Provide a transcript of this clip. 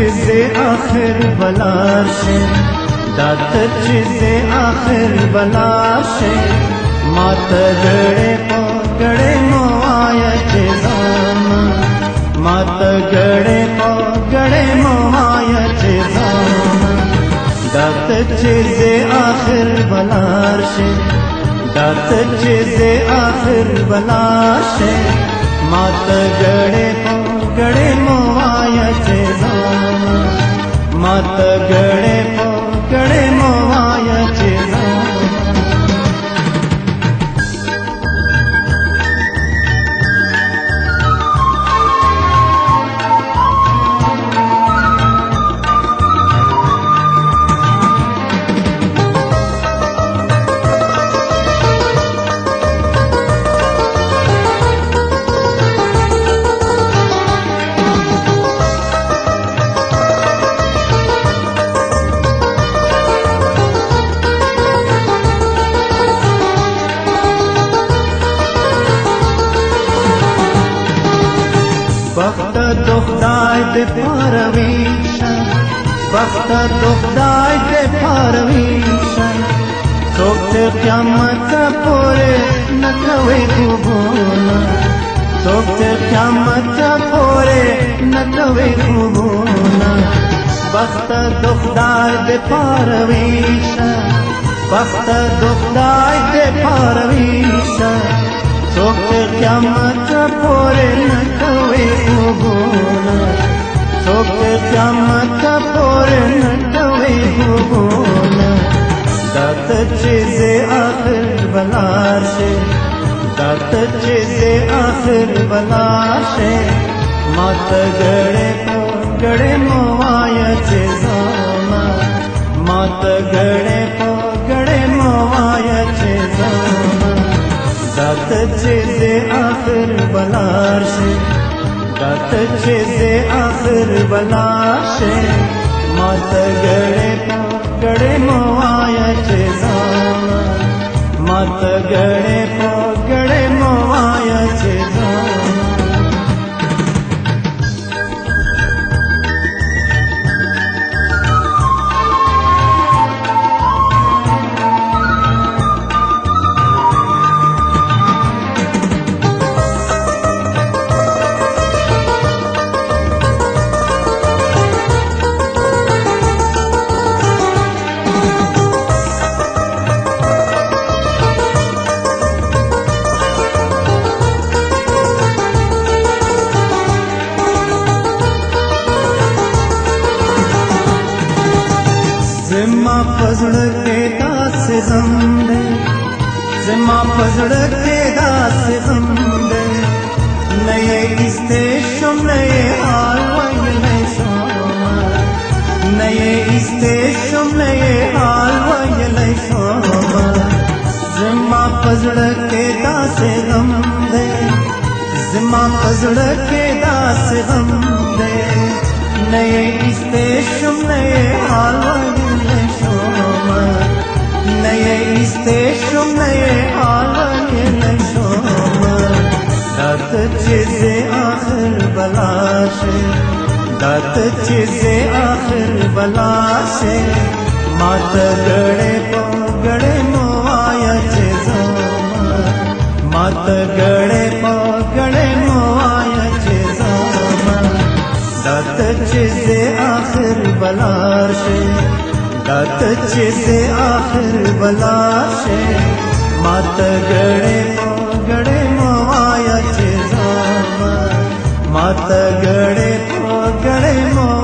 چیزی آخر بلاشه داتر چیزی آخر بلاشه مات گڑے پا گڑے موایا چیزام مات گڑے پا گڑے موایا چیزام داتر چیزی آخر بلاشه داتر چیزی آخر بلاشه مات گڑے پا گڑے موایا چیزام مات گڑے پا گڑے موایا چیزام وقت دخدای دے پارویشا وقت دخدای دے پارویشا سوکت قیامت پورے نکوے خوبونا سوکت قیامت پورے نکوے خوبونا وقت دخدای دے پارویشا وقت دخدای دے پارویشا سوکت قیامت پورے نکوے خوبونا سوکت قیامت پورے نکوے خوبونا دات چیزے آخر بلاشه دات چیزے آخر بلاشه مات گڑے پا گڑے موایا چیزاما مات گڑے پا گڑے موایا چیزاما دات چیزے آخر بلاشه دات چیزے آخر بلاشه مات گڑے پا گڑے موایا چیزاما مات گڑے پا گڑے موایا چیزاما زما پزڑ کے داس غم دے زما پزڑ کے داس غم دے نئے استیشم نئے حال ویلے شوما نئے استیشم نئے حال ویلے شوما زما پزڑ کے داس غم دے زما پزڑ کے داس غم دے نئے استیشم نئے حال ویلے شوما نئے استیشم نئے حال ویلے شوما دات چیزے آخر بلاشه دات چیزے آخر بلاشه مات گڑے پا گڑے موایا چیزاما مات گڑے پا گڑے موایا چیزاما دات چیزے آخر بلاشه دات چیزے آخر بلاشه مات گڑے پا گڑے موایا چیزاما مات گڑے پا گڑے موایا